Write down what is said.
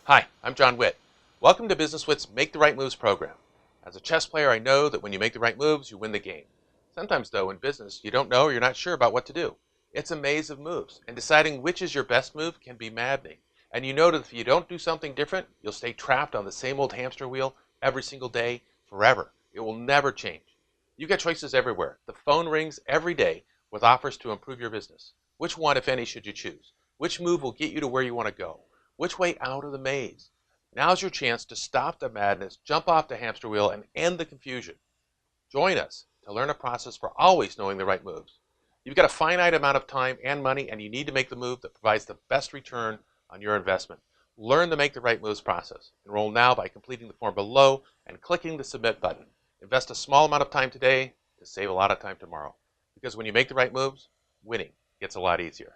Hi, I'm John Witt. Welcome to Business Witt's Make the Right Moves program. As a chess player, I know that when you make the right moves, you win the game. Sometimes, though, in business, you don't know or you're not sure about what to do. It's a maze of moves, and deciding which is your best move can be maddening. And you know that if you don't do something different, you'll stay trapped on the same old hamster wheel every single day, forever. It will never change. You get choices everywhere. The phone rings every day with offers to improve your business. Which one, if any, should you choose? Which move will get you to where you want to go? Which way out of the maze? Now's your chance to stop the madness, jump off the hamster wheel, and end the confusion. Join us to learn a process for always knowing the right moves. You've got a finite amount of time and money, and you need to make the move that provides the best return on your investment. Learn the Make the Right Moves process. Enroll now by completing the form below and clicking the Submit button. Invest a small amount of time today to save a lot of time tomorrow. Because when you make the right moves, winning gets a lot easier.